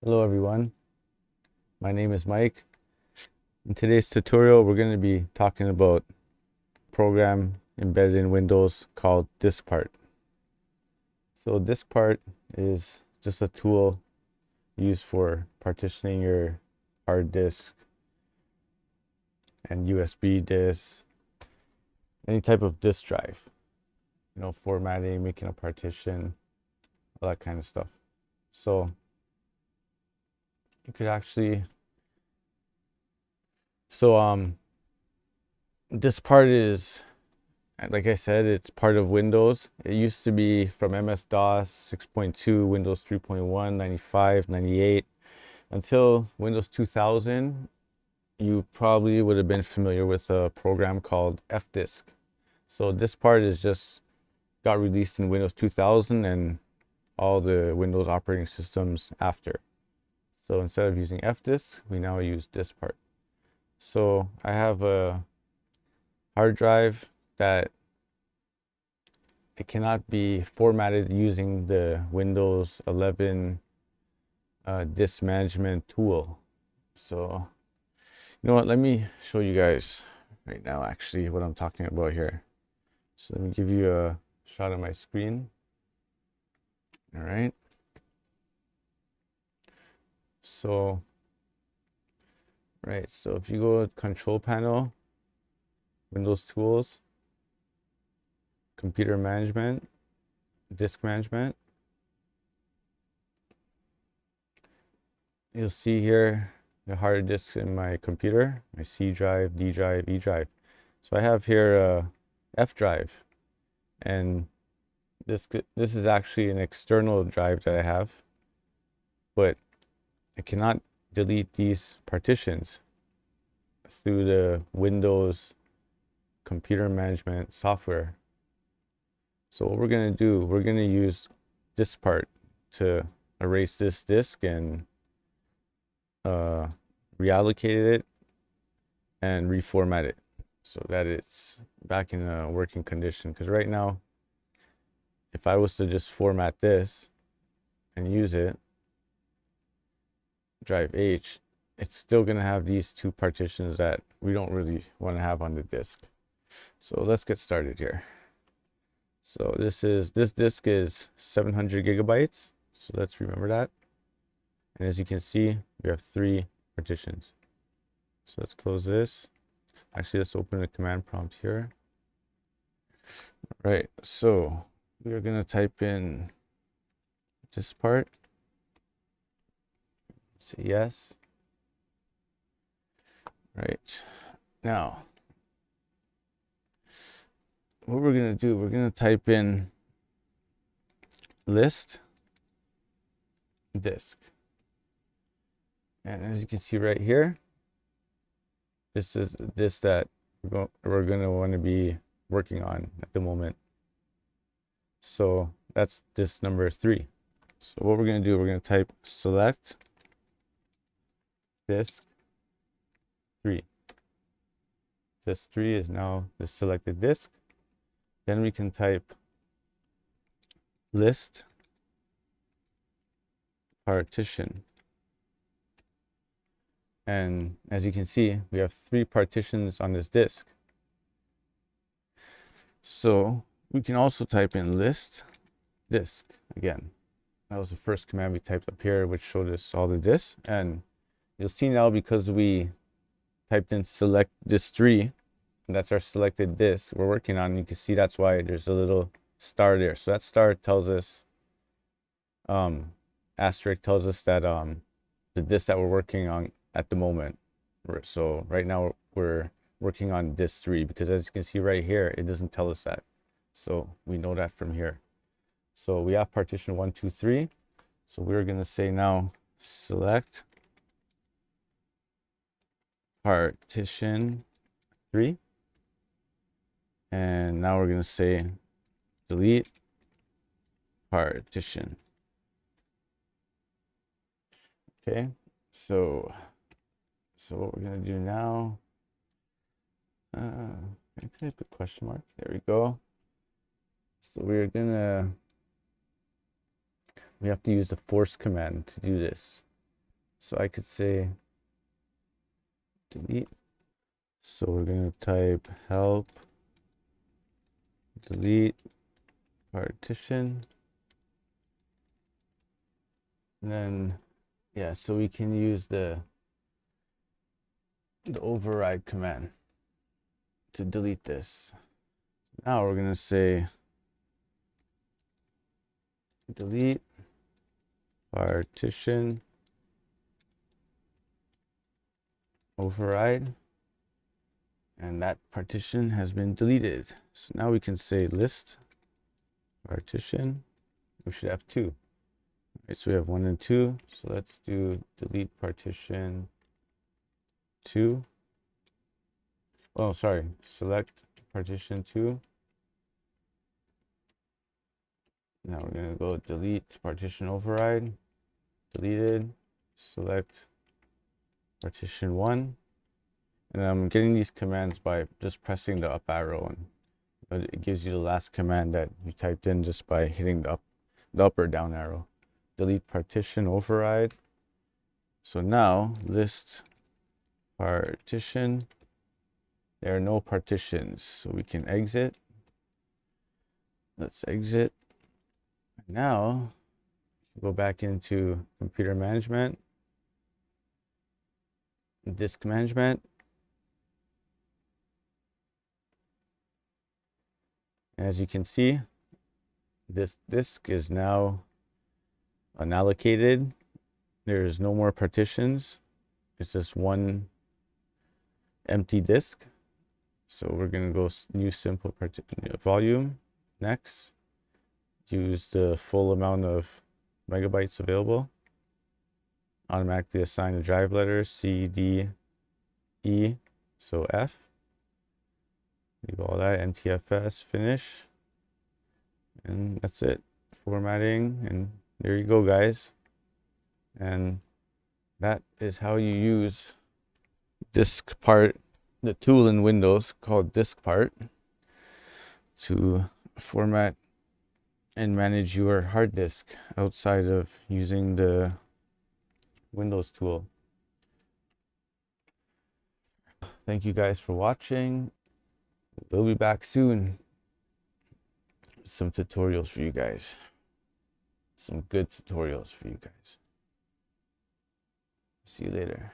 Hello everyone, my name is Mike. In today's tutorial, we're going to be talking about a program embedded in Windows called DiskPart. So DiskPart is just a tool used for partitioning your hard disk and USB disk, any type of disk drive, formatting, making a partition, all that kind of stuff. So you could actually this part is, like I said, it's part of Windows. It used to be from MS-DOS 6.2, Windows 3.1, 95, 98. Until Windows 2000, you probably would have been familiar with a program called FDisk. So this part is just got released in Windows 2000 and all the Windows operating systems after. So instead of using FDisk, we now use this part. So I have a hard drive that it cannot be formatted using the Windows 11 disk management tool. So you know what, let me show you guys right now actually what I'm talking about here. So let me give you a shot of my screen. All right, so if you go to Control Panel, Windows Tools, Computer Management, Disk Management, you'll see here the hard disks in my computer, my C drive, D drive, E drive. So I have here a F drive, and this is actually an external drive that I have, but I cannot delete these partitions through the Windows computer management software. So what we're going to do, we're going to use DiskPart to erase this disk and reallocate it and reformat it so that it's back in a working condition. Because right now, if I was to just format this and use it, drive H, it's still going to have these two partitions that we don't really want to have on the disk. So let's get started here. So this disk is 700 gigabytes. So let's remember that. And as you can see, we have 3 partitions. So let's close this. Actually, let's open the command prompt here. Right, so we are going to type in this part. Say yes. Right, now what we're going to do, we're going to type in list disk. And as you can see right here, this is this that we're going to want to be working on at the moment. So that's disk number 3. So what we're going to do, we're going to type select disk 3. Disk 3 is now the selected disk. Then we can type list partition. And as you can see, we have 3 partitions on this disk. So we can also type in list disk again. That was the first command we typed up here, which showed us all the disks. And you'll see now, because we typed in select disk 3, and that's our selected disk we're working on, you can see that's why there's a little star there. So that star tells us, asterisk tells us that the disk that we're working on at the moment. So right now we're working on disk 3, because as you can see right here, it doesn't tell us that. So we know that from here. So we have partition 1, 2, 3. So we're going to say now select partition 3. And now we're going to say delete partition. Okay, so what we're going to do now, can I type a question mark? There we go. So we have to use the force command to do this. So I could say delete. So we're going to type help delete partition. And then, yeah, so we can use the override command to delete this. Now we're going to say delete partition override, and that partition has been deleted. So now we can say list partition. We should have two. Right, so we have 1 and 2. So let's do delete partition 2. Oh, sorry. Select partition 2. Now we're going to go delete partition override. Deleted. Select partition 1. And I'm getting these commands by just pressing the up arrow, and it gives you the last command that you typed in just by hitting the up or down arrow. Delete partition override. So now list partition. There are no partitions, so we can exit. Let's exit. Now go back into computer management, disk management. As you can see, this disk is now unallocated. There's no more partitions. It's just one empty disk. So we're going to go new simple volume. Next, use the full amount of megabytes available. Automatically assign a drive letter C, D, E, so F. Leave all that, NTFS, finish. And that's it. Formatting, and there you go, guys. And that is how you use DiskPart, the tool in Windows called DiskPart, to format and manage your hard disk outside of using the Windows tool. Thank you guys for watching. We'll be back soon with some tutorials for you guys. Some good tutorials for you guys. See you later.